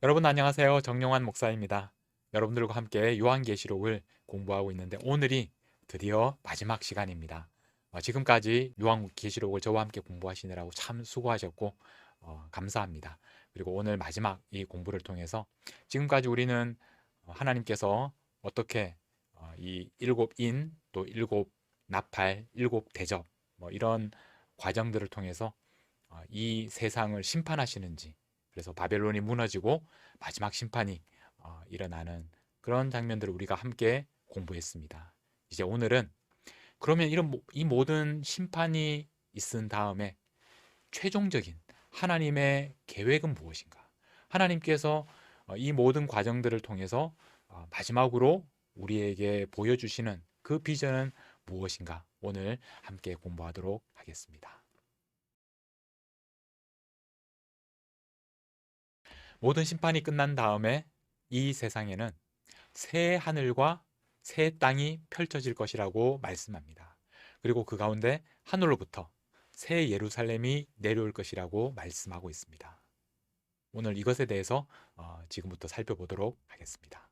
여러분 안녕하세요. 정용환 목사입니다. 여러분들과 함께 요한계시록을 공부하고 있는데 오늘이 드디어 마지막 시간입니다. 지금까지 요한계시록을 저와 함께 공부하시느라고 참 수고하셨고 감사합니다. 그리고 오늘 마지막 이 공부를 통해서 지금까지 우리는 하나님께서 어떻게 이 일곱 인, 또 일곱 나팔, 일곱 대접 이런 과정들을 통해서 이 세상을 심판하시는지, 그래서 바벨론이 무너지고 마지막 심판이 일어나는 그런 장면들을 우리가 함께 공부했습니다. 이제 오늘은 그러면 이 모든 심판이 있은 다음에 최종적인 하나님의 계획은 무엇인가? 하나님께서 이 모든 과정들을 통해서 마지막으로 우리에게 보여주시는 그 비전은 무엇인가? 오늘 함께 공부하도록 하겠습니다. 모든 심판이 끝난 다음에 이 세상에는 새 하늘과 새 땅이 펼쳐질 것이라고 말씀합니다. 그리고 그 가운데 하늘로부터 새 예루살렘이 내려올 것이라고 말씀하고 있습니다. 오늘 이것에 대해서 지금부터 살펴보도록 하겠습니다.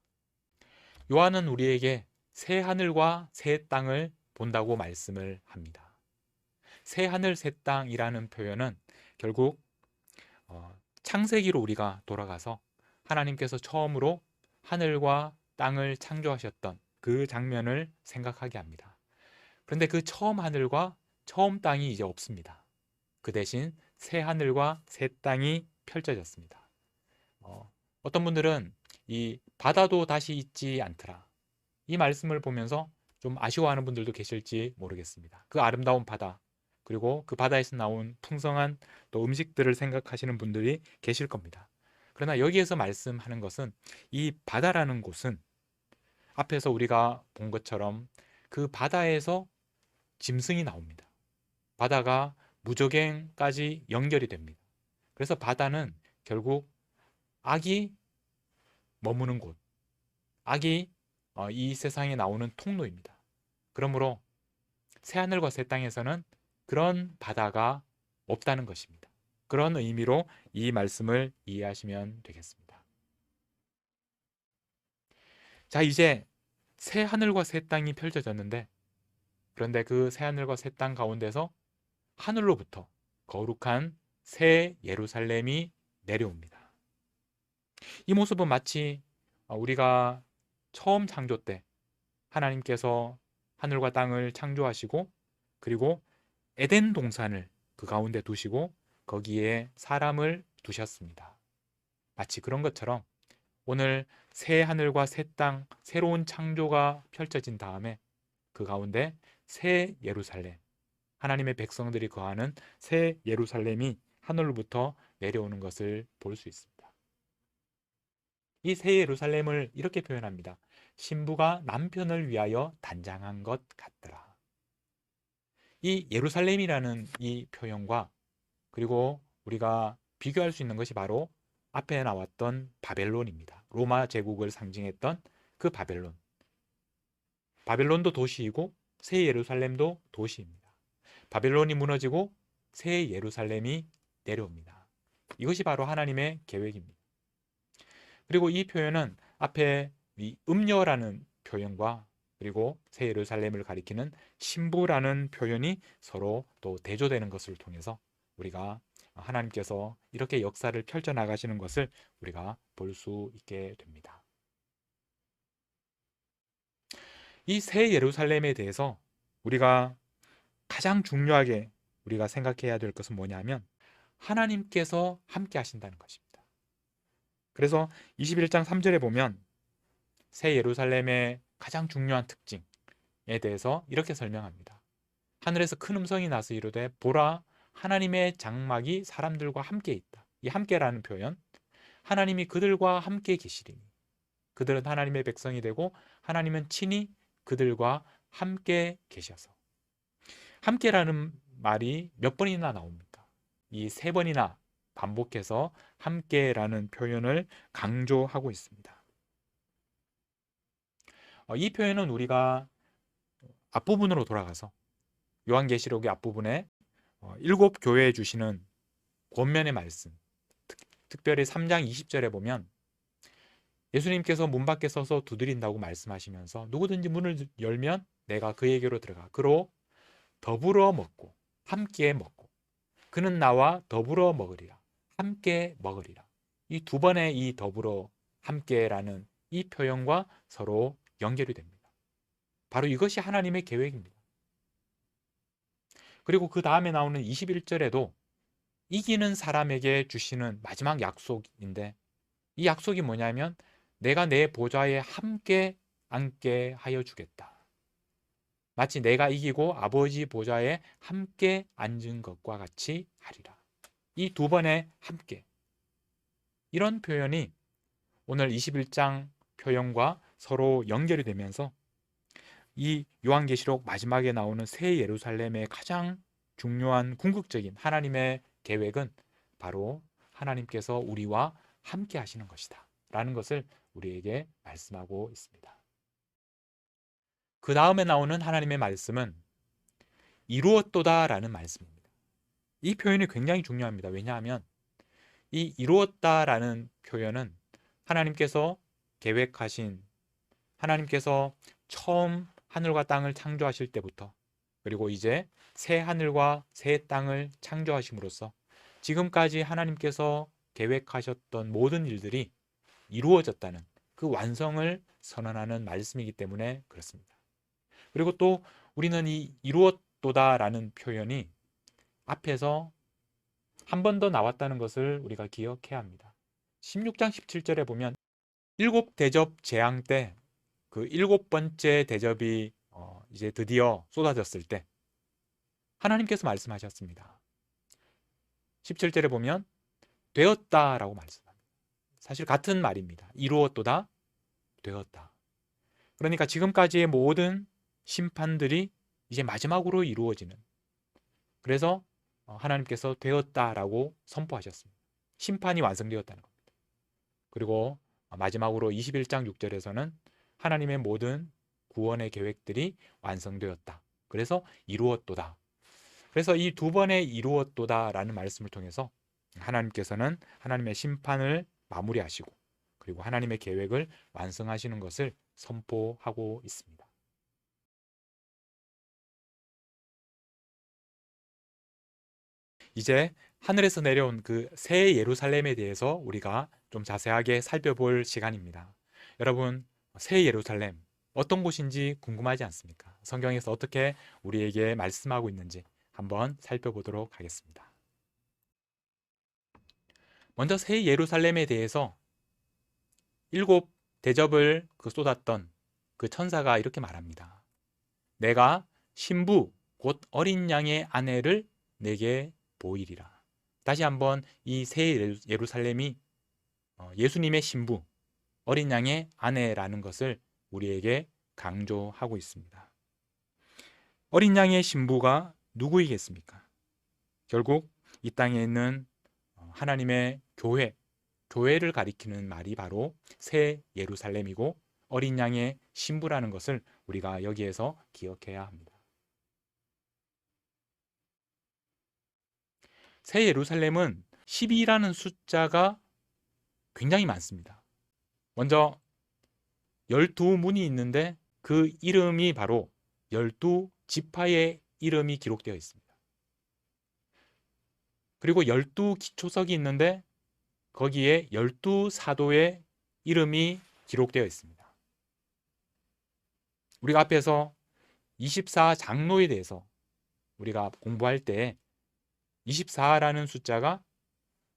요한은 우리에게 새 하늘과 새 땅을 본다고 말씀을 합니다. 새 하늘 새 땅이라는 표현은 결국 창세기로 우리가 돌아가서 하나님께서 처음으로 하늘과 땅을 창조하셨던 그 장면을 생각하게 합니다. 그런데 그 처음 하늘과 처음 땅이 이제 없습니다. 그 대신 새 하늘과 새 땅이 펼쳐졌습니다. 어떤 분들은 이 바다도 다시 있지 않더라, 이 말씀을 보면서 좀 아쉬워하는 분들도 계실지 모르겠습니다. 그 아름다운 바다, 그리고 그 바다에서 나온 풍성한 또 음식들을 생각하시는 분들이 계실 겁니다. 그러나 여기에서 말씀하는 것은 이 바다라는 곳은 앞에서 우리가 본 것처럼 그 바다에서 짐승이 나옵니다. 바다가 무저갱까지 연결이 됩니다. 그래서 바다는 결국 악이 머무는 곳, 악이 이 세상에 나오는 통로입니다. 그러므로 새하늘과 새 땅에서는 그런 바다가 없다는 것입니다. 그런 의미로 이 말씀을 이해하시면 되겠습니다. 자, 이제 새 하늘과 새 땅이 펼쳐졌는데, 그런데 그 새 하늘과 새 땅 가운데서 하늘로부터 거룩한 새 예루살렘이 내려옵니다. 이 모습은 마치 우리가 처음 창조 때 하나님께서 하늘과 땅을 창조하시고, 그리고 에덴 동산을 그 가운데 두시고 거기에 사람을 두셨습니다. 마치 그런 것처럼 오늘 새 하늘과 새 땅, 새로운 창조가 펼쳐진 다음에 그 가운데 새 예루살렘, 하나님의 백성들이 거하는 새 예루살렘이 하늘로부터 내려오는 것을 볼 수 있습니다. 이 새 예루살렘을 이렇게 표현합니다. 신부가 남편을 위하여 단장한 것 같더라. 이 예루살렘이라는 이 표현과, 그리고 우리가 비교할 수 있는 것이 바로 앞에 나왔던 바벨론입니다. 로마 제국을 상징했던 그 바벨론. 바벨론도 도시이고 새 예루살렘도 도시입니다. 바벨론이 무너지고 새 예루살렘이 내려옵니다. 이것이 바로 하나님의 계획입니다. 그리고 이 표현은 앞에 이 음녀라는 표현과, 그리고 새 예루살렘을 가리키는 신부라는 표현이 서로 또 대조되는 것을 통해서 우리가 하나님께서 이렇게 역사를 펼쳐 나가시는 것을 우리가 볼 수 있게 됩니다. 이 새 예루살렘에 대해서 우리가 가장 중요하게 우리가 생각해야 될 것은 뭐냐면 하나님께서 함께 하신다는 것입니다. 그래서 21장 3절에 보면 새 예루살렘의 가장 중요한 특징에 대해서 이렇게 설명합니다. 하늘에서 큰 음성이 나서 이르되 보라, 하나님의 장막이 사람들과 함께 있다. 이 함께라는 표현, 하나님이 그들과 함께 계시리니 그들은 하나님의 백성이 되고 하나님은 친히 그들과 함께 계셔서. 함께라는 말이 몇 번이나 나옵니까? 이 세 번이나 반복해서 함께라는 표현을 강조하고 있습니다. 이 표현은 우리가 앞부분으로 돌아가서 요한계시록의 앞부분에 일곱 교회에 주시는 권면의 말씀, 특별히 3장 20절에 보면 예수님께서 문 밖에 서서 두드린다고 말씀하시면서 누구든지 문을 열면 내가 그에게로 들어가 그로 더불어 먹고 함께 먹고 그는 나와 더불어 먹으리라 함께 먹으리라. 이 두 번의 이 더불어 함께라는 이 표현과 서로 연결이 됩니다. 바로 이것이 하나님의 계획입니다. 그리고 그 다음에 나오는 21절에도 이기는 사람에게 주시는 마지막 약속인데 이 약속이 뭐냐면 내가 내 보좌에 함께 앉게 하여 주겠다. 마치 내가 이기고 아버지 보좌에 함께 앉은 것과 같이 하리라. 이 두 번의 함께. 이런 표현이 오늘 21장 표현과 서로 연결이 되면서 이 요한계시록 마지막에 나오는 새 예루살렘의 가장 중요한 궁극적인 하나님의 계획은 바로 하나님께서 우리와 함께 하시는 것이다 라는 것을 우리에게 말씀하고 있습니다. 그 다음에 나오는 하나님의 말씀은 이루었도다 라는 말씀입니다. 이 표현이 굉장히 중요합니다. 왜냐하면 이 이루었다 라는 표현은 하나님께서 계획하신, 하나님께서 처음 하늘과 땅을 창조하실 때부터 그리고 이제 새 하늘과 새 땅을 창조하심으로써 지금까지 하나님께서 계획하셨던 모든 일들이 이루어졌다는 그 완성을 선언하는 말씀이기 때문에 그렇습니다. 그리고 또 우리는 이 이루었도다라는 표현이 앞에서 한 번 더 나왔다는 것을 우리가 기억해야 합니다. 16장 17절에 보면 일곱 대접 재앙 때 그 일곱 번째 대접이 이제 드디어 쏟아졌을 때 하나님께서 말씀하셨습니다. 17절에 보면 되었다라고 말씀합니다. 사실 같은 말입니다. 이루었도다, 되었다. 그러니까 지금까지의 모든 심판들이 이제 마지막으로 이루어지는, 그래서 하나님께서 되었다라고 선포하셨습니다. 심판이 완성되었다는 겁니다. 그리고 마지막으로 21장 6절에서는 하나님의 모든 구원의 계획들이 완성되었다. 그래서 이루었도다. 그래서 이 두 번의 이루었도다라는 말씀을 통해서 하나님께서는 하나님의 심판을 마무리하시고 그리고 하나님의 계획을 완성하시는 것을 선포하고 있습니다. 이제 하늘에서 내려온 그 새 예루살렘에 대해서 우리가 좀 자세하게 살펴볼 시간입니다. 여러분, 새 예루살렘 어떤 곳인지 궁금하지 않습니까? 성경에서 어떻게 우리에게 말씀하고 있는지 한번 살펴보도록 하겠습니다. 먼저 새 예루살렘에 대해서 일곱 대접을 쏟았던 그 천사가 이렇게 말합니다. 내가 신부 곧 어린 양의 아내를 내게 보이리라. 다시 한번 이 새 예루살렘이 예수님의 신부, 어린 양의 아내라는 것을 우리에게 강조하고 있습니다. 어린 양의 신부가 누구이겠습니까? 결국 이 땅에 있는 하나님의 교회를 가리키는 말이 바로 새 예루살렘이고 어린 양의 신부라는 것을 우리가 여기에서 기억해야 합니다. 새 예루살렘은 12라는 숫자가 굉장히 많습니다. 먼저 12문이 있는데 그 이름이 바로 12지파의 이름이 기록되어 있습니다. 그리고 12기초석이 있는데 거기에 12사도의 이름이 기록되어 있습니다. 우리가 앞에서 24장로에 대해서 우리가 공부할 때 24라는 숫자가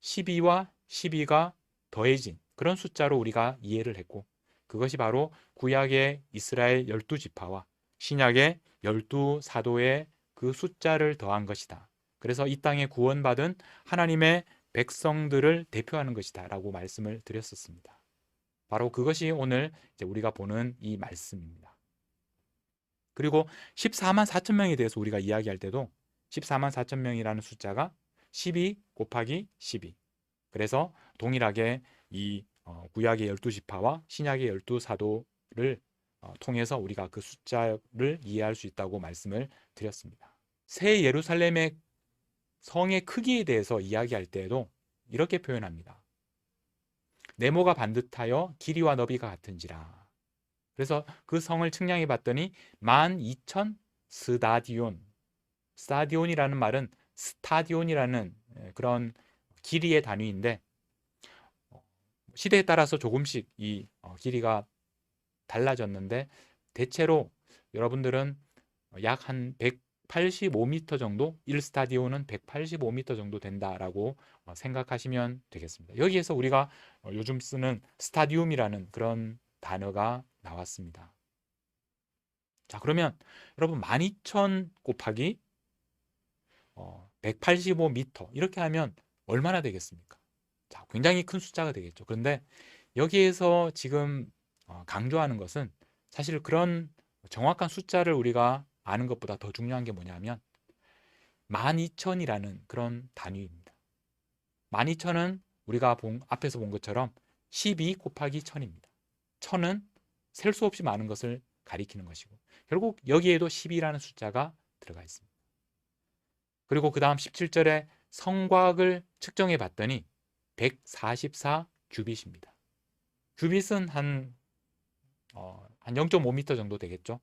12와 12가 더해진 그런 숫자로 우리가 이해를 했고 그것이 바로 구약의 이스라엘 12지파와 신약의 12사도의 그 숫자를 더한 것이다. 그래서 이 땅에 구원받은 하나님의 백성들을 대표하는 것이다 라고 말씀을 드렸었습니다. 바로 그것이 오늘 이제 우리가 보는 이 말씀입니다. 그리고 14만 4천 명에 대해서 우리가 이야기할 때도 14만 4천 명이라는 숫자가 12 곱하기 12. 그래서 동일하게 이 구약의 12지파와 신약의 12사도를 통해서 우리가 그 숫자를 이해할 수 있다고 말씀을 드렸습니다. 새 예루살렘의 성의 크기에 대해서 이야기할 때에도 이렇게 표현합니다. 네모가 반듯하여 길이와 너비가 같은지라. 그래서 그 성을 측량해 봤더니 12,000 스타디온. 스타디온이라는 말은 스타디온이라는 그런 길이의 단위인데 시대에 따라서 조금씩 이 길이가 달라졌는데 대체로 여러분들은 약 한 185m 정도, 1스타디온은 185m 정도 된다라고 생각하시면 되겠습니다. 여기에서 우리가 요즘 쓰는 스타디움이라는 그런 단어가 나왔습니다. 자, 그러면 여러분 12,000 곱하기 185m 이렇게 하면 얼마나 되겠습니까? 자, 굉장히 큰 숫자가 되겠죠. 그런데 여기에서 지금 강조하는 것은 사실 그런 정확한 숫자를 우리가 아는 것보다 더 중요한 게 뭐냐면 12,000이라는 그런 단위입니다. 12,000은 우리가 앞에서 본 것처럼 12 곱하기 1000입니다. 1000은 셀 수 없이 많은 것을 가리키는 것이고 결국 여기에도 12라는 숫자가 들어가 있습니다. 그리고 그 다음 17절에 성곽을 측정해 봤더니 144 규빗입니다. 규빗은 한 0.5m 정도 되겠죠.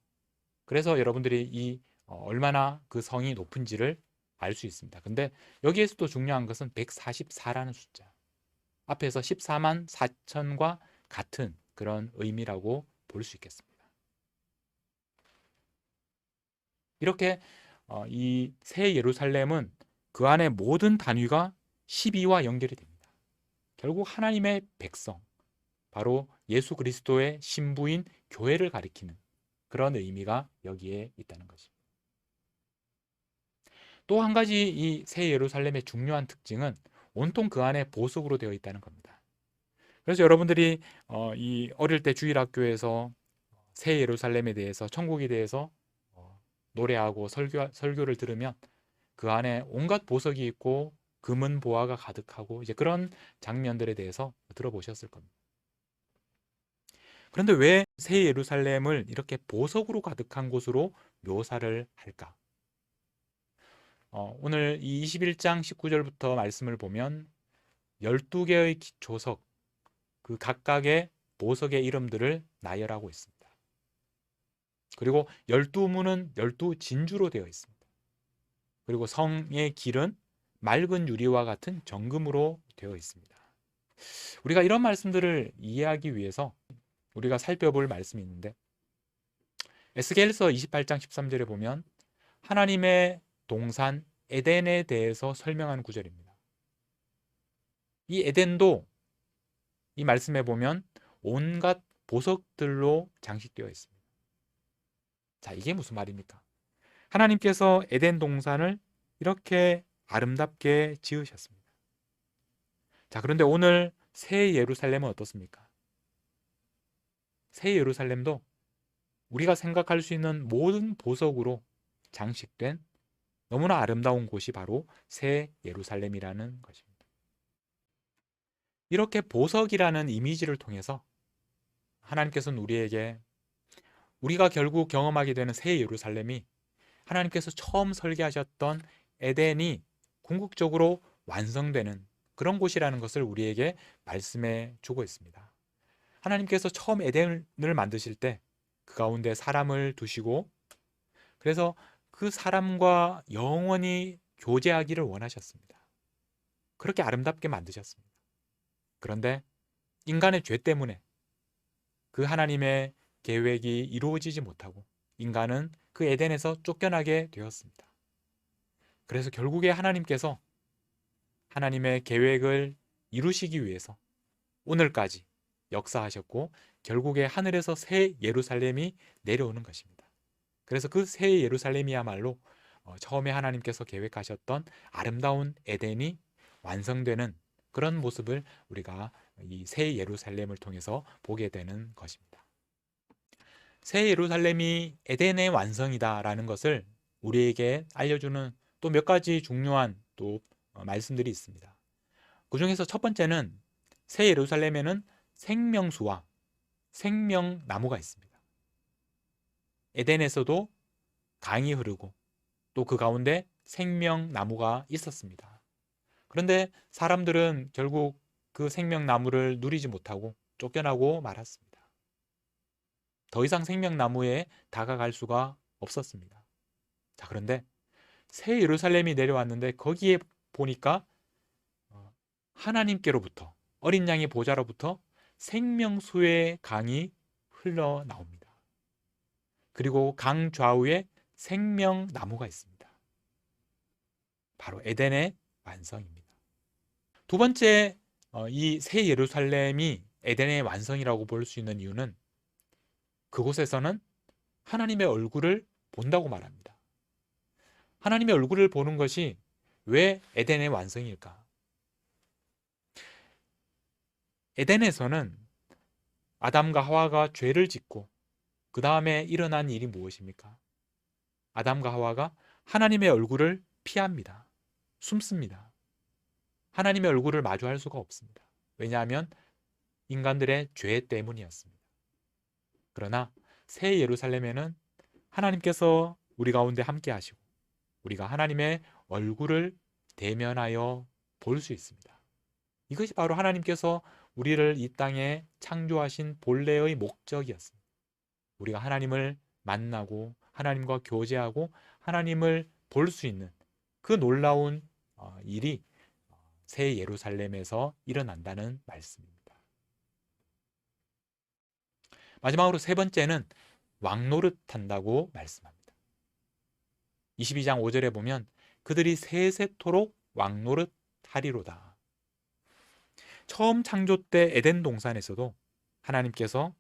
그래서 여러분들이 이 얼마나 그 성이 높은지를 알 수 있습니다. 근데 여기에서도 중요한 것은 144라는 숫자. 앞에서 14만 4천과 같은 그런 의미라고 볼 수 있겠습니다. 이렇게 이 새 예루살렘은 그 안에 모든 단위가 12와 연결이 됩니다. 결국 하나님의 백성, 바로 예수 그리스도의 신부인 교회를 가리키는 그런 의미가 여기에 있다는 것입니다. 또 한 가지 이 새 예루살렘의 중요한 특징은 온통 그 안에 보석으로 되어 있다는 겁니다. 그래서 여러분들이 이 어릴 때 주일학교에서 새 예루살렘에 대해서, 천국에 대해서 노래하고 설교를 들으면 그 안에 온갖 보석이 있고 금은 보화가 가득하고 이제 그런 장면들에 대해서 들어보셨을 겁니다. 그런데 왜 새 예루살렘을 이렇게 보석으로 가득한 곳으로 묘사를 할까? 오늘 이 21장 19절부터 말씀을 보면 12개의 조석, 그 각각의 보석의 이름들을 나열하고 있습니다. 그리고 12문은 12진주로 되어 있습니다. 그리고 성의 길은 맑은 유리와 같은 정금으로 되어 있습니다. 우리가 이런 말씀들을 이해하기 위해서 우리가 살펴볼 말씀이 있는데 에스겔서 28장 13절에 보면 하나님의 동산 에덴에 대해서 설명하는 구절입니다. 이 에덴도 이 말씀에 보면 온갖 보석들로 장식되어 있습니다. 자, 이게 무슨 말입니까? 하나님께서 에덴 동산을 이렇게 아름답게 지으셨습니다. 자, 그런데 오늘 새 예루살렘은 어떻습니까? 새 예루살렘도 우리가 생각할 수 있는 모든 보석으로 장식된 너무나 아름다운 곳이 바로 새 예루살렘이라는 것입니다. 이렇게 보석이라는 이미지를 통해서 하나님께서는 우리에게 우리가 결국 경험하게 되는 새 예루살렘이 하나님께서 처음 설계하셨던 에덴이 궁극적으로 완성되는 그런 곳이라는 것을 우리에게 말씀해 주고 있습니다. 하나님께서 처음 에덴을 만드실 때 그 가운데 사람을 두시고 그래서 그 사람과 영원히 교제하기를 원하셨습니다. 그렇게 아름답게 만드셨습니다. 그런데 인간의 죄 때문에 그 하나님의 계획이 이루어지지 못하고 인간은 그 에덴에서 쫓겨나게 되었습니다. 그래서 결국에 하나님께서 하나님의 계획을 이루시기 위해서 오늘까지 역사하셨고 결국에 하늘에서 새 예루살렘이 내려오는 것입니다. 그래서 그 새 예루살렘이야말로 처음에 하나님께서 계획하셨던 아름다운 에덴이 완성되는 그런 모습을 우리가 이 새 예루살렘을 통해서 보게 되는 것입니다. 새 예루살렘이 에덴의 완성이다라는 것을 우리에게 알려주는 또 몇 가지 중요한 또 말씀들이 있습니다. 그 중에서 첫 번째는 새 예루살렘에는 생명수와 생명나무가 있습니다. 에덴에서도 강이 흐르고 또 그 가운데 생명나무가 있었습니다. 그런데 사람들은 결국 그 생명나무를 누리지 못하고 쫓겨나고 말았습니다. 더 이상 생명나무에 다가갈 수가 없었습니다. 자, 그런데 새 예루살렘이 내려왔는데 거기에 보니까 하나님께로부터, 어린 양의 보좌로부터 생명수의 강이 흘러나옵니다. 그리고 강 좌우에 생명나무가 있습니다. 바로 에덴의 완성입니다. 두 번째, 이 새 예루살렘이 에덴의 완성이라고 볼 수 있는 이유는 그곳에서는 하나님의 얼굴을 본다고 말합니다. 하나님의 얼굴을 보는 것이 왜 에덴의 완성일까? 에덴에서는 아담과 하와가 죄를 짓고 그 다음에 일어난 일이 무엇입니까? 아담과 하와가 하나님의 얼굴을 피합니다. 숨습니다. 하나님의 얼굴을 마주할 수가 없습니다. 왜냐하면 인간들의 죄 때문이었습니다. 그러나 새 예루살렘에는 하나님께서 우리 가운데 함께 하시고 우리가 하나님의 얼굴을 대면하여 볼 수 있습니다. 이것이 바로 하나님께서 우리를 이 땅에 창조하신 본래의 목적이었습니다. 우리가 하나님을 만나고 하나님과 교제하고 하나님을 볼 수 있는 그 놀라운 일이 새 예루살렘에서 일어난다는 말씀입니다. 마지막으로 세 번째는 왕노릇한다고 말씀합니다. 22장 5절에 보면 그들이 세세토록 왕노릇하리로다. 처음 창조 때 에덴 동산에서도 하나님께서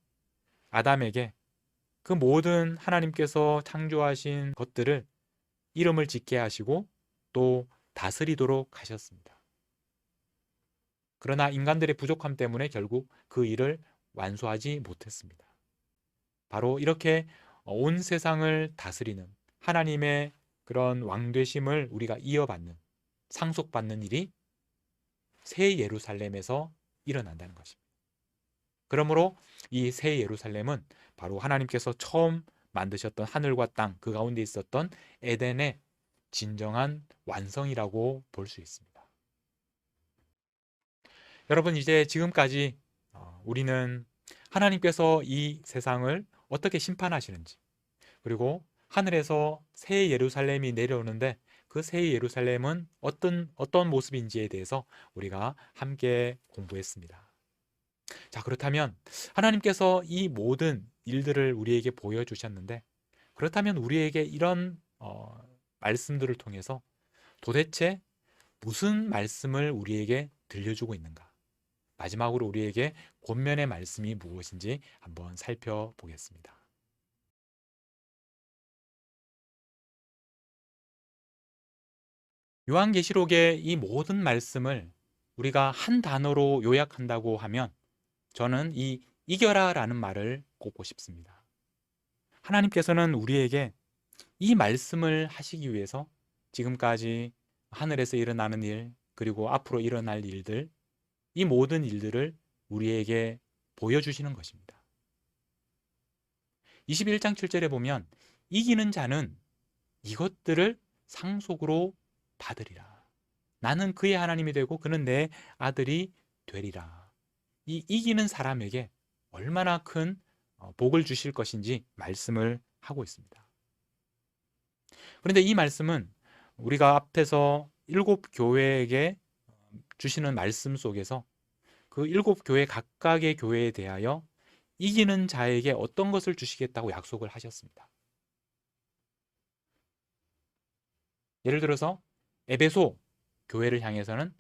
아담에게 그 모든 하나님께서 창조하신 것들을 이름을 짓게 하시고 또 다스리도록 하셨습니다. 그러나 인간들의 부족함 때문에 결국 그 일을 완수하지 못했습니다. 바로 이렇게 온 세상을 다스리는 하나님의 그런 왕되심을 우리가 이어받는, 상속받는 일이 새 예루살렘에서 일어난다는 것입니다. 그러므로 이 새 예루살렘은 바로 하나님께서 처음 만드셨던 하늘과 땅, 그 가운데 있었던 에덴의 진정한 완성이라고 볼 수 있습니다. 여러분, 이제 지금까지 우리는 하나님께서 이 세상을 어떻게 심판하시는지, 그리고 하늘에서 새 예루살렘이 내려오는데 그 새 예루살렘은 어떤 모습인지에 대해서 우리가 함께 공부했습니다. 자, 그렇다면 하나님께서 이 모든 일들을 우리에게 보여주셨는데, 그렇다면 우리에게 이런 말씀들을 통해서 도대체 무슨 말씀을 우리에게 들려주고 있는가? 마지막으로 우리에게 권면의 말씀이 무엇인지 한번 살펴보겠습니다. 요한계시록의 이 모든 말씀을 우리가 한 단어로 요약한다고 하면 저는 이 이겨라라는 말을 꼽고 싶습니다. 하나님께서는 우리에게 이 말씀을 하시기 위해서 지금까지 하늘에서 일어나는 일, 그리고 앞으로 일어날 일들, 이 모든 일들을 우리에게 보여주시는 것입니다. 21장 7절에 보면 이기는 자는 이것들을 상속으로 받으리라. 나는 그의 하나님이 되고 그는 내 아들이 되리라. 이 이기는 사람에게 얼마나 큰 복을 주실 것인지 말씀을 하고 있습니다. 그런데 이 말씀은 우리가 앞에서 7교회에게 주시는 말씀 속에서 그 7교회 각각의 교회에 대하여 이기는 자에게 어떤 것을 주시겠다고 약속을 하셨습니다. 예를 들어서 에베소 교회를 향해서는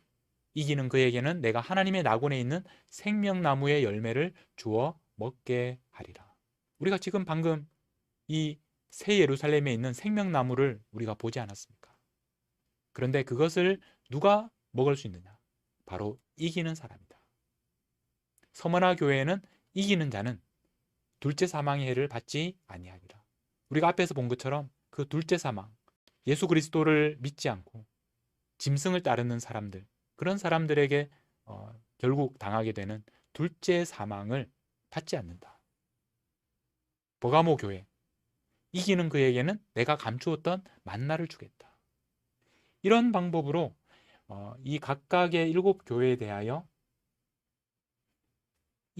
이기는 그에게는 내가 하나님의 낙원에 있는 생명나무의 열매를 주어 먹게 하리라. 우리가 지금 방금 이 새 예루살렘에 있는 생명나무를 우리가 보지 않았습니까? 그런데 그것을 누가 먹을 수 있느냐? 바로 이기는 사람이다. 서머나 교회에는 이기는 자는 둘째 사망의 해를 받지 아니하리라. 우리가 앞에서 본 것처럼 그 둘째 사망, 예수 그리스도를 믿지 않고 짐승을 따르는 사람들, 그런 사람들에게 결국 당하게 되는 둘째 사망을 받지 않는다. 버가모 교회, 이기는 그에게는 내가 감추었던 만나를 주겠다. 이런 방법으로 이 각각의 7교회에 대하여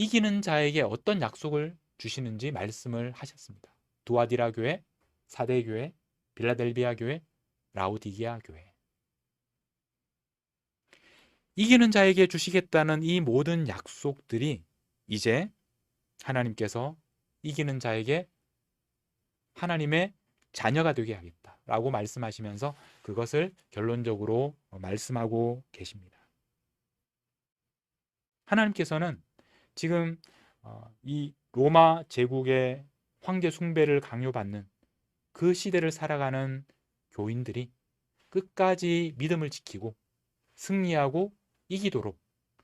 이기는 자에게 어떤 약속을 주시는지 말씀을 하셨습니다. 두아디라 교회, 사대 교회, 빌라델비아 교회, 라오디게아 교회. 이기는 자에게 주시겠다는 이 모든 약속들이 이제 하나님께서 이기는 자에게 하나님의 자녀가 되게 하겠다라고 말씀하시면서 그것을 결론적으로 말씀하고 계십니다. 하나님께서는 지금 이 로마 제국의 황제 숭배를 강요받는 그 시대를 살아가는 교인들이 끝까지 믿음을 지키고 승리하고 이기도록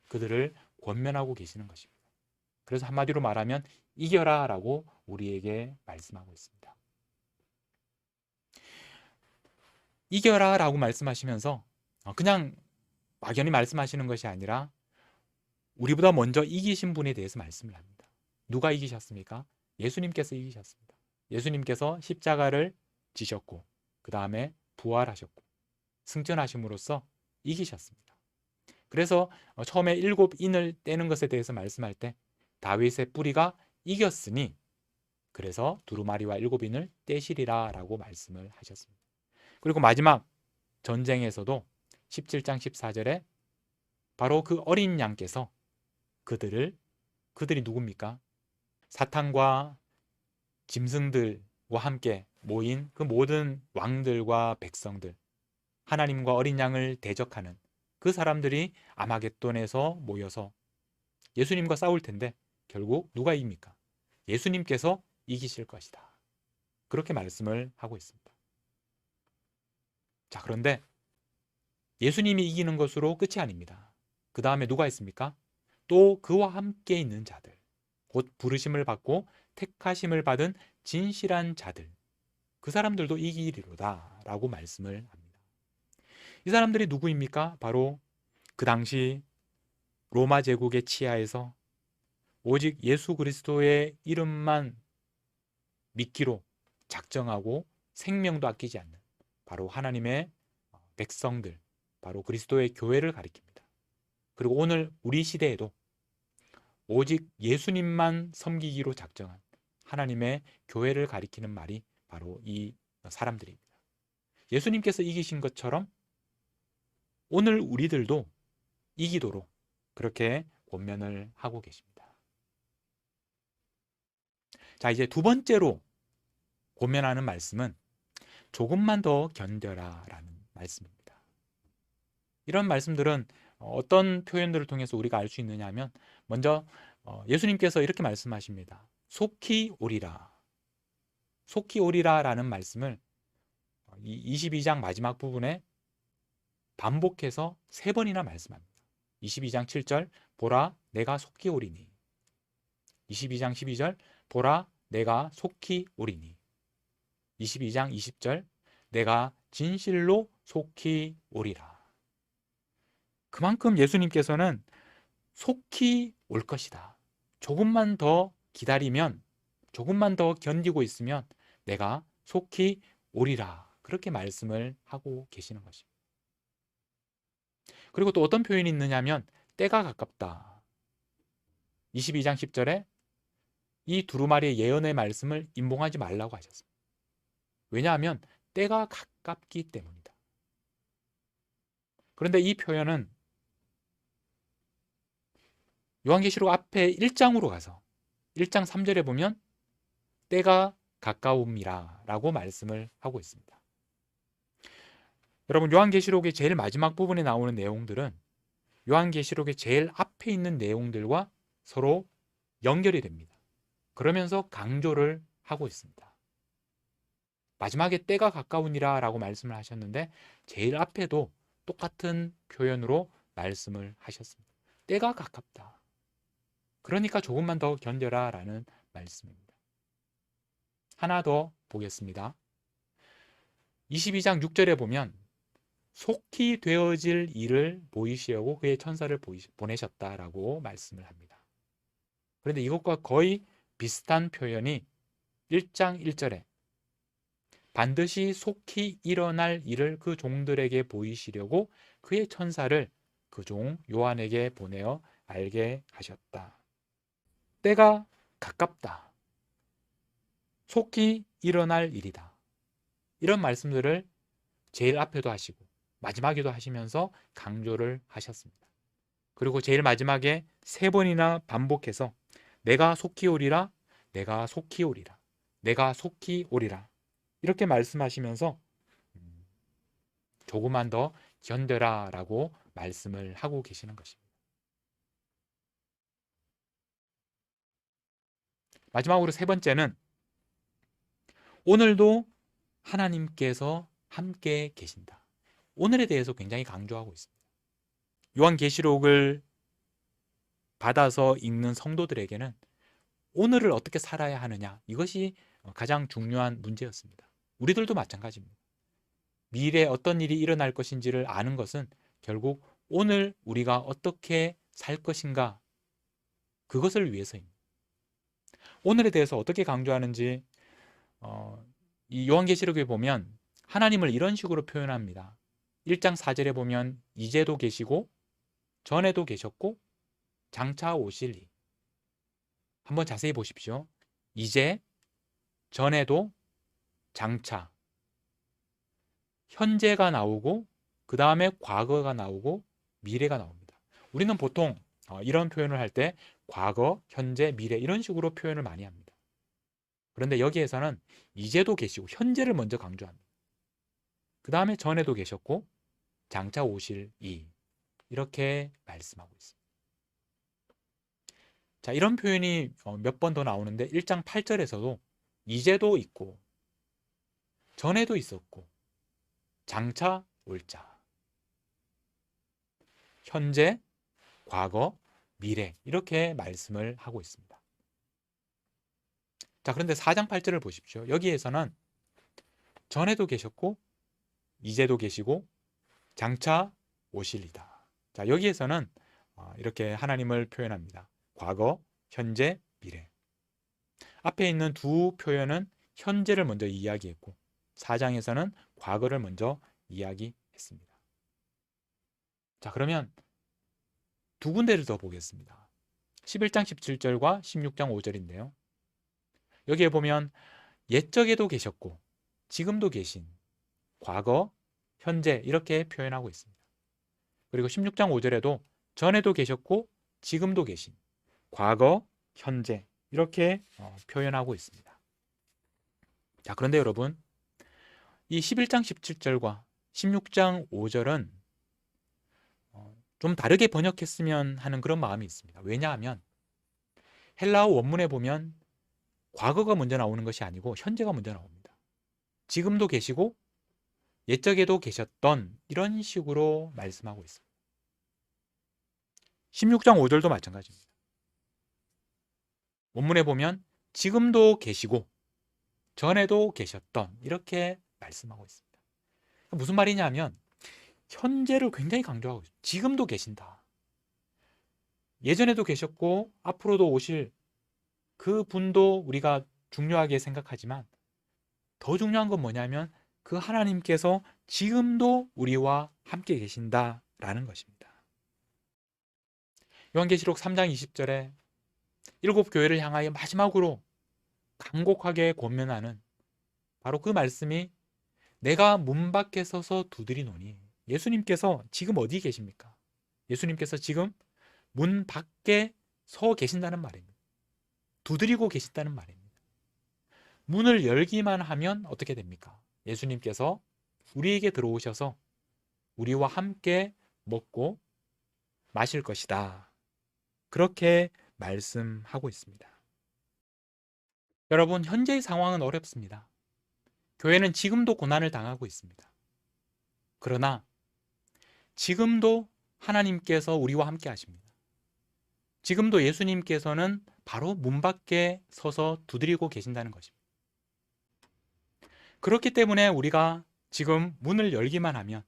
그들을 권면하고 계시는 것입니다. 그래서 한마디로 말하면 이겨라 라고 우리에게 말씀하고 있습니다. 이겨라 라고 말씀하시면서 그냥 막연히 말씀하시는 것이 아니라 우리보다 먼저 이기신 분에 대해서 말씀을 합니다. 누가 이기셨습니까? 예수님께서 이기셨습니다. 예수님께서 십자가를 지셨고 그 다음에 부활하셨고 승천하심으로써 이기셨습니다. 그래서 처음에 7인을 떼는 것에 대해서 말씀할 때 다윗의 뿌리가 이겼으니 그래서 두루마리와 7인을 떼시리라 라고 말씀을 하셨습니다. 그리고 마지막 전쟁에서도 17장 14절에 바로 그 어린 양께서 그들이 누굽니까? 사탄과 짐승들과 함께 모인 그 모든 왕들과 백성들, 하나님과 어린 양을 대적하는 그 사람들이 아마겟돈에서 모여서 예수님과 싸울 텐데 결국 누가 이깁니까? 예수님께서 이기실 것이다. 그렇게 말씀을 하고 있습니다. 자, 그런데 예수님이 이기는 것으로 끝이 아닙니다. 그 다음에 누가 있습니까? 또 그와 함께 있는 자들, 곧 부르심을 받고 택하심을 받은 진실한 자들, 그 사람들도 이기리로다 라고 말씀을 합니다. 이 사람들이 누구입니까? 바로 그 당시 로마 제국의 치하에서 오직 예수 그리스도의 이름만 믿기로 작정하고 생명도 아끼지 않는 바로 하나님의 백성들, 바로 그리스도의 교회를 가리킵니다. 그리고 오늘 우리 시대에도 오직 예수님만 섬기기로 작정한 하나님의 교회를 가리키는 말이 바로 이 사람들입니다. 예수님께서 이기신 것처럼 오늘 우리들도 이기도록 그렇게 권면을 하고 계십니다. 자, 이제 두 번째로 권면하는 말씀은 조금만 더 견뎌라 라는 말씀입니다. 이런 말씀들은 어떤 표현들을 통해서 우리가 알 수 있느냐 하면 먼저 예수님께서 이렇게 말씀하십니다. 속히 오리라. 속히 오리라 라는 말씀을 22장 마지막 부분에 반복해서 3번이나 말씀합니다. 22장 7절 보라 내가 속히 오리니, 22장 12절 보라 내가 속히 오리니, 22장 20절 내가 진실로 속히 오리라. 그만큼 예수님께서는 속히 올 것이다. 조금만 더 기다리면, 조금만 더 견디고 있으면 내가 속히 오리라. 그렇게 말씀을 하고 계시는 것입니다. 그리고 또 어떤 표현이 있느냐면 때가 가깝다. 22장 10절에 이 두루마리의 예언의 말씀을 임봉하지 말라고 하셨습니다. 왜냐하면 때가 가깝기 때문이다. 그런데 이 표현은 요한계시록 앞에 1장으로 가서 1장 3절에 보면 때가 가까움이라 라고 말씀을 하고 있습니다. 여러분, 요한계시록의 제일 마지막 부분에 나오는 내용들은 요한계시록의 제일 앞에 있는 내용들과 서로 연결이 됩니다. 그러면서 강조를 하고 있습니다. 마지막에 때가 가까우니라 라고 말씀을 하셨는데 제일 앞에도 똑같은 표현으로 말씀을 하셨습니다. 때가 가깝다. 그러니까 조금만 더 견뎌라 라는 말씀입니다. 하나 더 보겠습니다. 22장 6절에 보면 속히 되어질 일을 보이시려고 그의 천사를 보내셨다라고 말씀을 합니다. 그런데 이것과 거의 비슷한 표현이 1장 1절에 반드시 속히 일어날 일을 그 종들에게 보이시려고 그의 천사를 그 종 요한에게 보내어 알게 하셨다. 때가 가깝다. 속히 일어날 일이다. 이런 말씀들을 제일 앞에도 하시고 마지막에도 하시면서 강조를 하셨습니다. 그리고 제일 마지막에 3번이나 반복해서 내가 속히 오리라, 내가 속히 오리라, 내가 속히 오리라 이렇게 말씀하시면서 조금만 더 견뎌라 라고 말씀을 하고 계시는 것입니다. 마지막으로 3번째는 오늘도 하나님께서 함께 계신다. 오늘에 대해서 굉장히 강조하고 있습니다. 요한계시록을 받아서 읽는 성도들에게는 오늘을 어떻게 살아야 하느냐, 이것이 가장 중요한 문제였습니다. 우리들도 마찬가지입니다. 미래에 어떤 일이 일어날 것인지를 아는 것은 결국 오늘 우리가 어떻게 살 것인가, 그것을 위해서입니다. 오늘에 대해서 어떻게 강조하는지 이 요한계시록에 보면 하나님을 이런 식으로 표현합니다. 1장 4절에 보면 이제도 계시고 전에도 계셨고 장차 오실리. 한번 자세히 보십시오. 이제, 전에도, 장차. 현재가 나오고 그 다음에 과거가 나오고 미래가 나옵니다. 우리는 보통 이런 표현을 할 때 과거, 현재, 미래 이런 식으로 표현을 많이 합니다. 그런데 여기에서는 이제도 계시고 현재를 먼저 강조합니다. 그 다음에 전에도 계셨고 장차 오실 이, 이렇게 말씀하고 있습니다. 자, 이런 표현이 몇 번 더 나오는데 1장 8절에서도 이제도 있고 전에도 있었고 장차 올 자, 현재, 과거, 미래 이렇게 말씀을 하고 있습니다. 자, 그런데 4장 8절을 보십시오. 여기에서는 전에도 계셨고 이제도 계시고 장차 오실리다. 자, 여기에서는 이렇게 하나님을 표현합니다. 과거, 현재, 미래. 앞에 있는 두 표현은 현재를 먼저 이야기했고 4장에서는 과거를 먼저 이야기했습니다. 자, 그러면 두 군데를 더 보겠습니다. 11장 17절과 16장 5절인데요. 여기에 보면 옛적에도 계셨고 지금도 계신, 과거, 현재 이렇게 표현하고 있습니다. 그리고 16장 5절에도 전에도 계셨고 지금도 계신, 과거, 현재 이렇게 표현하고 있습니다. 자, 그런데 여러분, 이 11장 17절과 16장 5절은 좀 다르게 번역했으면 하는 그런 마음이 있습니다. 왜냐하면 헬라어 원문에 보면 과거가 먼저 나오는 것이 아니고 현재가 먼저 나옵니다. 지금도 계시고 옛적에도 계셨던, 이런 식으로 말씀하고 있습니다. 16장 5절도 마찬가지입니다. 원문에 보면 지금도 계시고 전에도 계셨던, 이렇게 말씀하고 있습니다. 무슨 말이냐면 현재를 굉장히 강조하고 있습니다. 지금도 계신다. 예전에도 계셨고 앞으로도 오실 그 분도 우리가 중요하게 생각하지만 더 중요한 건 뭐냐면 그 하나님께서 지금도 우리와 함께 계신다라는 것입니다. 요한계시록 3장 20절에 7교회를 향하여 마지막으로 간곡하게 권면하는 바로 그 말씀이 내가 문 밖에 서서 두드리노니, 예수님께서 지금 어디 계십니까? 예수님께서 지금 문 밖에 서 계신다는 말입니다. 두드리고 계신다는 말입니다. 문을 열기만 하면 어떻게 됩니까? 예수님께서 우리에게 들어오셔서 우리와 함께 먹고 마실 것이다. 그렇게 말씀하고 있습니다. 여러분, 현재의 상황은 어렵습니다. 교회는 지금도 고난을 당하고 있습니다. 그러나 지금도 하나님께서 우리와 함께 하십니다. 지금도 예수님께서는 바로 문 밖에 서서 두드리고 계신다는 것입니다. 그렇기 때문에 우리가 지금 문을 열기만 하면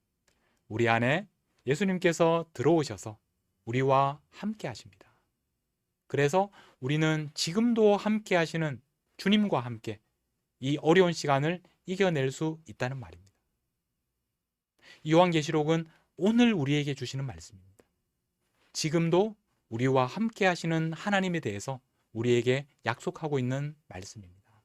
우리 안에 예수님께서 들어오셔서 우리와 함께 하십니다. 그래서 우리는 지금도 함께 하시는 주님과 함께 이 어려운 시간을 이겨낼 수 있다는 말입니다. 요한계시록은 오늘 우리에게 주시는 말씀입니다. 지금도 우리와 함께 하시는 하나님에 대해서 우리에게 약속하고 있는 말씀입니다.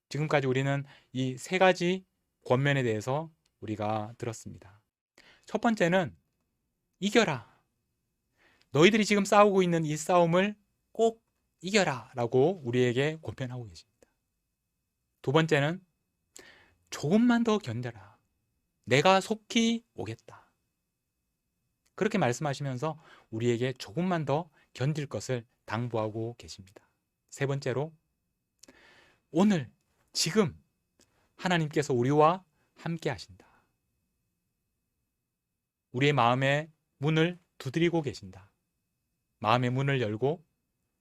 지금까지 우리는 이 세 가지 권면에 대해서 우리가 들었습니다. 첫 번째는 이겨라. 너희들이 지금 싸우고 있는 이 싸움을 꼭 이겨라 라고 우리에게 권면하고 계십니다. 두 번째는 조금만 더 견뎌라. 내가 속히 오겠다. 그렇게 말씀하시면서 우리에게 조금만 더 견딜 것을 당부하고 계십니다. 세 번째로 오늘 지금 하나님께서 우리와 함께 하신다. 우리의 마음의 문을 두드리고 계신다. 마음의 문을 열고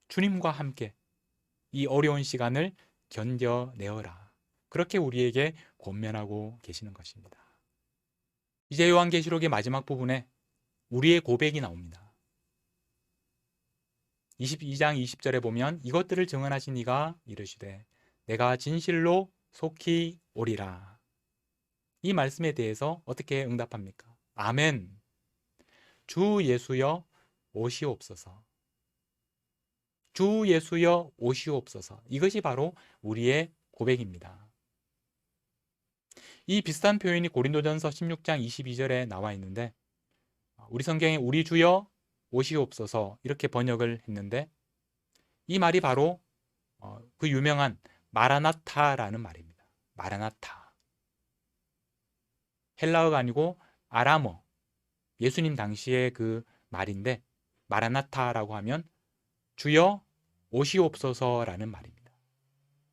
주님과 함께 이 어려운 시간을 견뎌내어라. 그렇게 우리에게 권면하고 계시는 것입니다. 이제 요한계시록의 마지막 부분에 우리의 고백이 나옵니다. 22장 20절에 보면 이것들을 증언하신 이가 이르시되 내가 진실로 속히 오리라. 이 말씀에 대해서 어떻게 응답합니까? 아멘. 주 예수여 오시옵소서. 주 예수여 오시옵소서. 이것이 바로 우리의 고백입니다. 이 비슷한 표현이 고린도전서 16장 22절에 나와 있는데 우리 성경에 우리 주여 오시옵소서 이렇게 번역을 했는데 이 말이 바로 그 유명한 마라나타라는 말입니다. 마라나타. 헬라어가 아니고 아람어, 예수님 당시의 그 말인데 마라나타라고 하면 주여 오시옵소서라는 말입니다.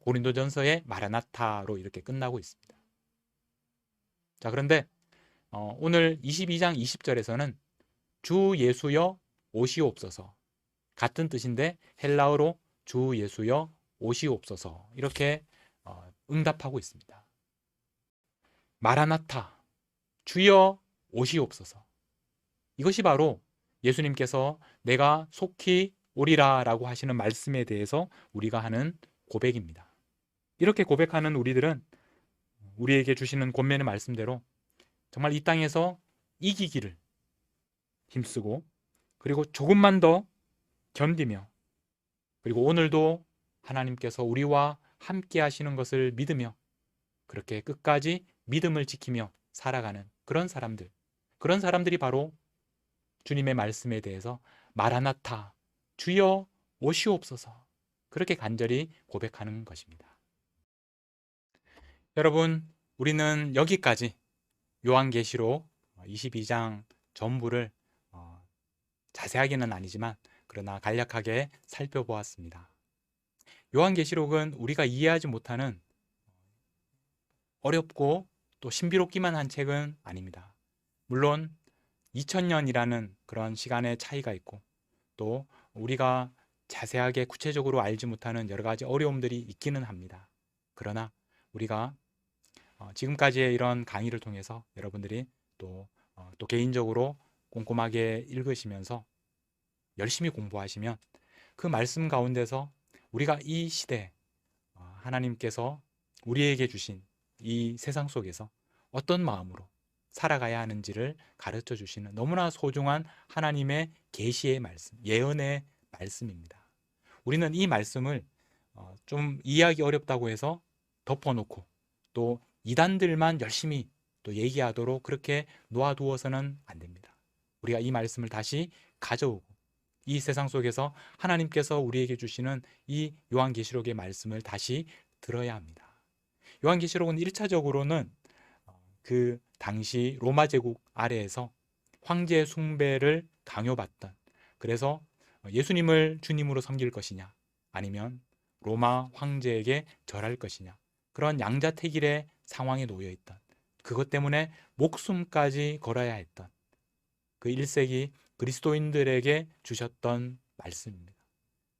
고린도전서의 마라나타로 이렇게 끝나고 있습니다. 자, 그런데 오늘 22장 20절에서는 주 예수여 오시옵소서, 같은 뜻인데 헬라어로 주 예수여 오시옵소서 이렇게 응답하고 있습니다. 마라나타, 주여 오시옵소서. 이것이 바로 예수님께서 내가 속히 오리라 라고 하시는 말씀에 대해서 우리가 하는 고백입니다. 이렇게 고백하는 우리들은 우리에게 주시는 권면의 말씀대로 정말 이 땅에서 이기기를 힘쓰고 그리고 조금만 더 견디며 그리고 오늘도 하나님께서 우리와 함께 하시는 것을 믿으며 그렇게 끝까지 믿음을 지키며 살아가는 그런 사람들이 바로 주님의 말씀에 대해서 마라나타, 주여 오시옵소서 그렇게 간절히 고백하는 것입니다. 여러분, 우리는 여기까지 요한계시록 22장 전부를 자세하게는 아니지만 그러나 간략하게 살펴보았습니다. 요한계시록은 우리가 이해하지 못하는 어렵고 또 신비롭기만 한 책은 아닙니다. 물론 2000년이라는 그런 시간의 차이가 있고 또 우리가 자세하게 구체적으로 알지 못하는 여러 가지 어려움들이 있기는 합니다. 그러나 우리가 지금까지의 이런 강의를 통해서 여러분들이 또 개인적으로 꼼꼼하게 읽으시면서 열심히 공부하시면 그 말씀 가운데서 우리가 이 시대 하나님께서 우리에게 주신 이 세상 속에서 어떤 마음으로 살아가야 하는지를 가르쳐 주시는 너무나 소중한 하나님의 계시의 말씀, 예언의 말씀입니다. 우리는 이 말씀을 좀 이해하기 어렵다고 해서 덮어놓고 또 이단들만 열심히 또 얘기하도록 그렇게 놓아두어서는 안 됩니다. 우리가 이 말씀을 다시 가져오고 이 세상 속에서 하나님께서 우리에게 주시는 이 요한계시록의 말씀을 다시 들어야 합니다. 요한계시록은 1차적으로는 그 당시 로마 제국 아래에서 황제 숭배를 강요받던, 그래서 예수님을 주님으로 섬길 것이냐 아니면 로마 황제에게 절할 것이냐, 그런 양자택일의 상황에 놓여 있던, 그것 때문에 목숨까지 걸어야 했던 그 1세기 그리스도인들에게 주셨던 말씀입니다.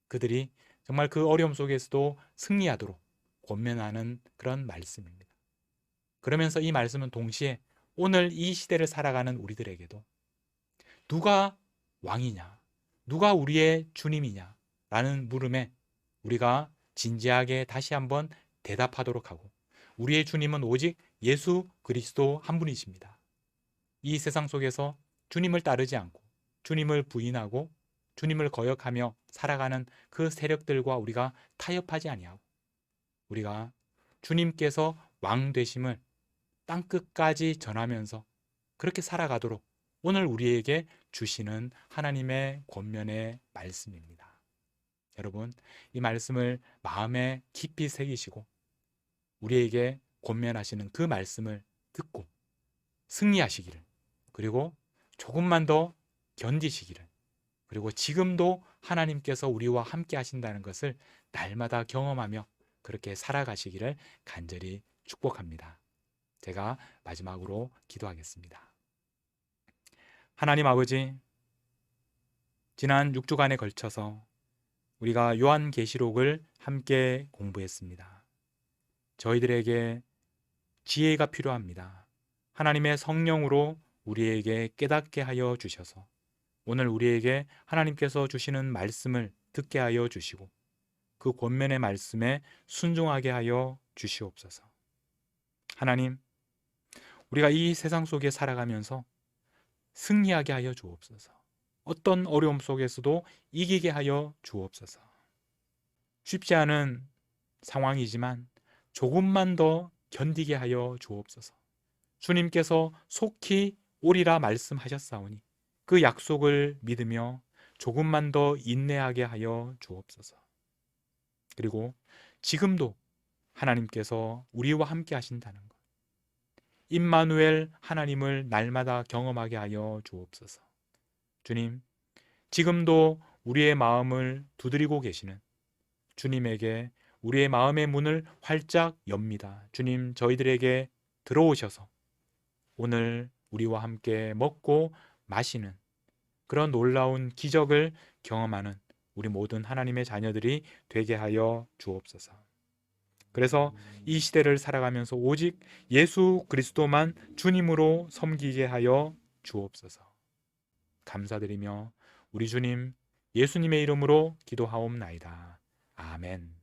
그들이 정말 그 어려움 속에서도 승리하도록 권면하는 그런 말씀입니다. 그러면서 이 말씀은 동시에 오늘 이 시대를 살아가는 우리들에게도 누가 왕이냐, 누가 우리의 주님이냐 라는 물음에 우리가 진지하게 다시 한번 대답하도록 하고, 우리의 주님은 오직 예수 그리스도 한 분이십니다. 이 세상 속에서 주님을 따르지 않고 주님을 부인하고 주님을 거역하며 살아가는 그 세력들과 우리가 타협하지 아니하고 우리가 주님께서 왕 되심을 땅끝까지 전하면서 그렇게 살아가도록 오늘 우리에게 주시는 하나님의 권면의 말씀입니다. 여러분, 이 말씀을 마음에 깊이 새기시고 우리에게 권면하시는 그 말씀을 듣고 승리하시기를, 그리고 조금만 더 견디시기를, 그리고 지금도 하나님께서 우리와 함께 하신다는 것을 날마다 경험하며 그렇게 살아가시기를 간절히 축복합니다. 제가 마지막으로 기도하겠습니다. 하나님 아버지, 지난 6주간에 걸쳐서 우리가 요한계시록을 함께 공부했습니다. 저희들에게 지혜가 필요합니다. 하나님의 성령으로 우리에게 깨닫게 하여 주셔서 오늘 우리에게 하나님께서 주시는 말씀을 듣게 하여 주시고 그 권면의 말씀에 순종하게 하여 주시옵소서. 하나님, 우리가 이 세상 속에 살아가면서 승리하게 하여 주옵소서. 어떤 어려움 속에서도 이기게 하여 주옵소서. 쉽지 않은 상황이지만 조금만 더 견디게 하여 주옵소서. 주님께서 속히 오리라 말씀하셨사오니 그 약속을 믿으며 조금만 더 인내하게 하여 주옵소서. 그리고 지금도 하나님께서 우리와 함께 하신다는 것, 임마누엘 하나님을 날마다 경험하게 하여 주옵소서. 주님, 지금도 우리의 마음을 두드리고 계시는 주님에게 우리의 마음의 문을 활짝 엽니다. 주님, 저희들에게 들어오셔서 오늘 우리와 함께 먹고 마시는 그런 놀라운 기적을 경험하는 우리 모든 하나님의 자녀들이 되게 하여 주옵소서. 그래서 이 시대를 살아가면서 오직 예수 그리스도만 주님으로 섬기게 하여 주옵소서. 감사드리며 우리 주님 예수님의 이름으로 기도하옵나이다. 아멘.